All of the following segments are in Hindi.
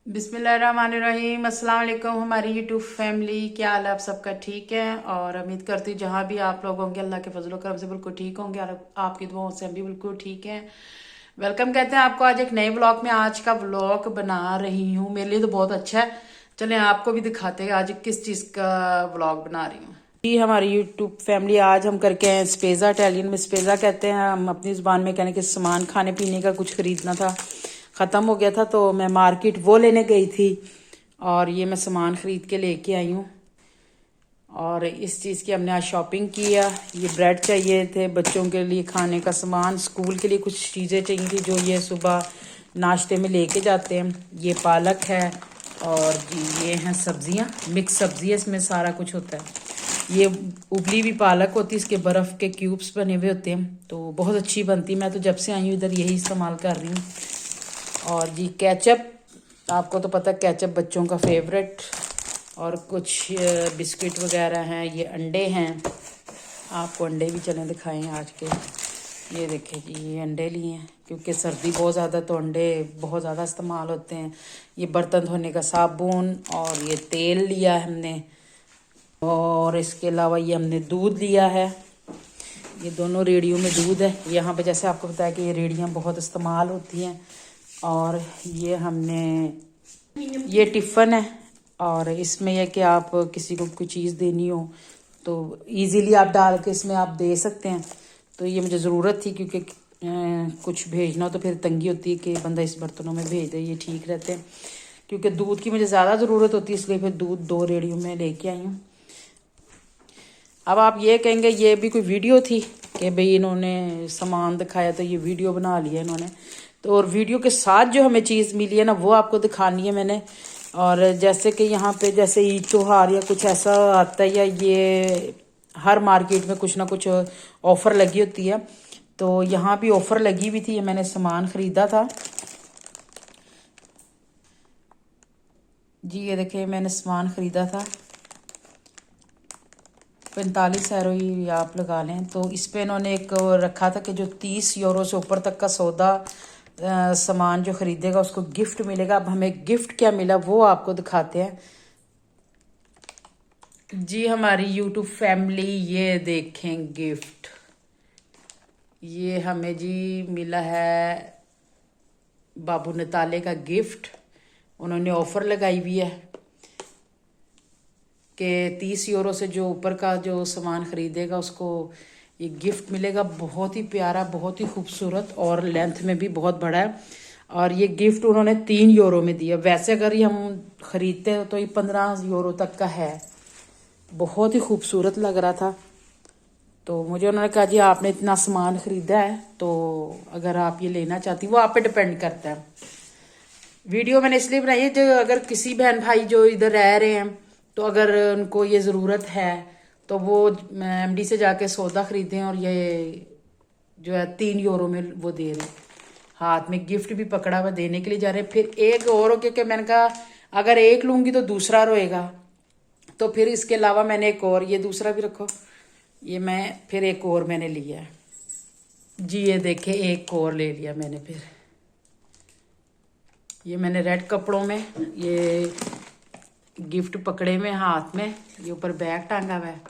बिस्मिल्लाहिर्रहमानिर्रहीम। अस्सलाम वालेकुम हमारी यूट्यूब फैमिली, क्या हाल है आप सबका? ठीक है। और उम्मीद करती हूँ जहाँ भी आप लोग होंगे अल्लाह के फजल करम से बिल्कुल ठीक होंगे और आपकी दुआओं से हम भी बिल्कुल ठीक हैं। वेलकम कहते हैं आपको आज एक नए ब्लॉग में। आज का ब्लॉग बना रही हूँ, मेरे लिए तो बहुत अच्छा है। चलें आपको भी दिखाते हैं आज किस चीज़ का ब्लॉग बना रही हूँ। जी हमारी यूट्यूब फैमिली, आज हम करके हैं स्पेज़ा। इटालियन में स्पेज़ा कहते हैं, हम अपनी ज़ुबान में कहने के सामान खाने पीने का कुछ खरीदना था, ख़त्म हो गया था तो मैं मार्केट वो लेने गई थी और ये मैं सामान ख़रीद के लेके आई हूँ। और इस चीज़ की हमने आज शॉपिंग किया। ये ब्रेड चाहिए थे बच्चों के लिए, खाने का सामान, स्कूल के लिए कुछ चीज़ें चाहिए थी जो ये सुबह नाश्ते में लेके जाते हैं। ये पालक है और जी ये हैं सब्जियां, मिक्स सब्जी है, इसमें सारा कुछ होता है। ये उबली हुई पालक होती है, इसके बर्फ़ के क्यूब्स बने हुए होते हैं, तो बहुत अच्छी बनती है। मैं तो जब से आई हूँ इधर यही इस्तेमाल कर रही हूँ। और जी केचप, आपको तो पता है केचप बच्चों का फेवरेट। और कुछ बिस्किट वगैरह हैं। ये अंडे हैं, आपको अंडे भी चलें दिखाएं आज के। ये देखें जी, ये अंडे लिए हैं क्योंकि सर्दी बहुत ज़्यादा, तो अंडे बहुत ज़्यादा इस्तेमाल होते हैं। ये बर्तन धोने का साबुन और ये तेल लिया है हमने। और इसके अलावा ये हमने दूध लिया है। ये दोनों रेडियो में दूध है। यहाँ पे जैसे आपको पता है कि ये रेडियाँ बहुत इस्तेमाल होती हैं। और ये हमने, ये टिफ़न है और इसमें यह कि आप किसी को कोई चीज़ देनी हो तो इजीली आप डाल के इसमें आप दे सकते हैं। तो ये मुझे ज़रूरत थी क्योंकि कुछ भेजना हो तो फिर तंगी होती है कि बंदा इस बर्तनों में भेज दे। ये ठीक रहते हैं क्योंकि दूध की मुझे ज़्यादा ज़रूरत होती है, इसलिए फिर दूध 2 रेडियो में लेके आई हूँ। अब आप ये कहेंगे ये भी कोई वीडियो थी कि भाई इन्होंने सामान दिखाया तो ये वीडियो बना लिया इन्होंने। तो और वीडियो के साथ जो हमें चीज़ मिली है ना वो आपको दिखानी है मैंने। और जैसे कि यहाँ पे जैसे ईद त्योहार या कुछ ऐसा आता है, या ये हर मार्केट में कुछ ना कुछ ऑफ़र लगी होती है, तो यहाँ भी ऑफ़र लगी हुई थी। ये मैंने सामान ख़रीदा था जी। ये देखिए मैंने सामान ख़रीदा था 45 € ही आप लगा लें। तो इस पे इन्होंने एक रखा था कि जो 30 € से ऊपर तक का सौदा सामान जो ख़रीदेगा उसको गिफ्ट मिलेगा। अब हमें गिफ्ट क्या मिला वो आपको दिखाते हैं जी। हमारी यूट्यूब फैमिली, ये देखें गिफ्ट, ये हमें जी मिला है बाबू नताले का गिफ्ट। उन्होंने ऑफ़र लगाई हुई है कि 30 € से जो ऊपर का जो सामान ख़रीदेगा उसको ये गिफ्ट मिलेगा। बहुत ही प्यारा, बहुत ही खूबसूरत और लेंथ में भी बहुत बड़ा है। और ये गिफ्ट उन्होंने 3 € में दिया। वैसे अगर ये हम ख़रीदते हैं तो ये 15 € तक का है। बहुत ही खूबसूरत लग रहा था। तो मुझे उन्होंने कहा जी आपने इतना सामान ख़रीदा है तो अगर आप ये लेना चाहती, वो आप पे डिपेंड करता है। वीडियो मैंने इसलिए बनाई है जो अगर किसी बहन भाई जो इधर रह रहे हैं तो अगर उनको ये ज़रूरत है तो वो एमडी से जाके सौदा ख़रीदें। और ये जो है 3 € में वो दे रहे, हाथ में गिफ्ट भी पकड़ा हुआ देने के लिए जा रहे। फिर एक और हो, क्योंकि मैंने कहा अगर एक लूँगी तो दूसरा रोएगा, तो फिर इसके अलावा मैंने एक और, ये दूसरा भी रखो, ये मैं फिर एक और मैंने लिया है जी। ये देखे एक और ले लिया मैंने। फिर ये मैंने रेड कपड़ों में ये गिफ्ट पकड़े हुए हाथ में, ये ऊपर बैग टांगा हुआ है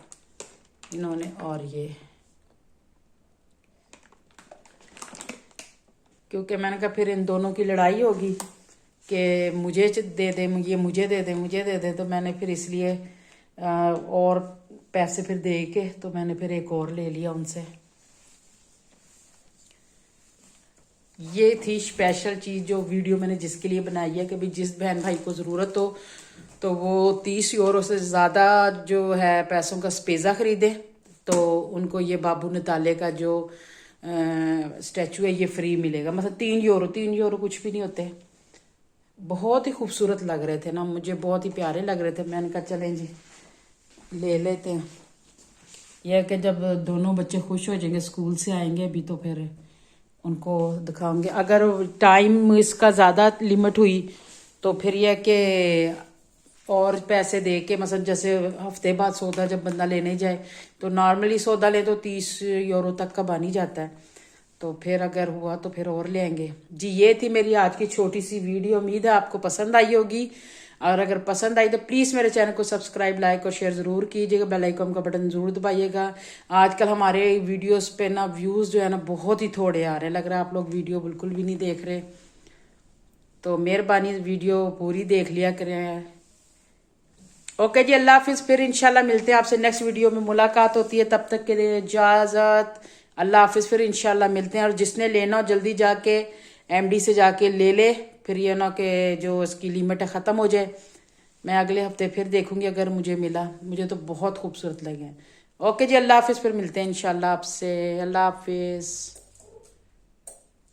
इन्होंने। और ये क्योंकि मैंने कहा फिर इन दोनों की लड़ाई होगी कि मुझे दे दे, ये मुझे दे दे, मुझे दे दे, तो मैंने फिर इसलिए और पैसे फिर दे के तो मैंने फिर एक और ले लिया उनसे। ये थी स्पेशल चीज़ जो वीडियो मैंने जिसके लिए बनाई है कि भाई जिस बहन भाई को ज़रूरत हो तो वो 30 € से ज़्यादा जो है पैसों का स्पेज़ा ख़रीदे तो उनको ये बाबू नताले का जो स्टैचू है ये फ्री मिलेगा। मतलब 3 €, 3 € कुछ भी नहीं होते। बहुत ही खूबसूरत लग रहे थे ना, मुझे बहुत ही प्यारे लग रहे थे। मैंने कहा चलें जी ले लेते हैं। यह कि जब दोनों बच्चे खुश हो जाएंगे, स्कूल से आएंगे अभी, तो फिर उनको दिखाऊंगे। अगर टाइम इसका ज़्यादा लिमिट हुई तो फिर यह कि और पैसे दे के, मतलब जैसे हफ्ते बाद सौदा जब बंदा लेने जाए तो नॉर्मली सौदा ले तो 30 € तक का बन ही जाता है। तो फिर अगर हुआ तो फिर और ले आएंगे जी। ये थी मेरी आज की छोटी सी वीडियो, उम्मीद है आपको पसंद आई होगी। और अगर पसंद आई तो प्लीज़ मेरे चैनल को सब्सक्राइब, लाइक और शेयर ज़रूर कीजिएगा। बेल आइकन का बटन ज़रूर दबाइएगा। आजकल हमारे वीडियोस पे ना व्यूज़ जो है ना बहुत ही थोड़े आ रहे हैं, लग रहा है आप लोग वीडियो बिल्कुल भी नहीं देख रहे। तो मेहरबानी वीडियो पूरी देख लिया करें। ओके जी, अल्लाह हाफिज़। फिर इंशाल्लाह मिलते हैं आपसे नेक्स्ट वीडियो में, मुलाकात होती है। तब तक के लिए इजाज़त, अल्लाह हाफिज़। फिर इंशाल्लाह मिलते हैं। और जिसने लेना हो जल्दी जाके एमडी से जाके ले ले, फिर ये ना कि जो इसकी लिमिट है ख़त्म हो जाए। मैं अगले हफ्ते फिर देखूंगी अगर मुझे मिला। मुझे तो बहुत खूबसूरत लगे। ओके जी, अल्लाह हाफिज़। फिर मिलते हैं इंशाल्लाह आपसे। अल्लाह हाफिज़।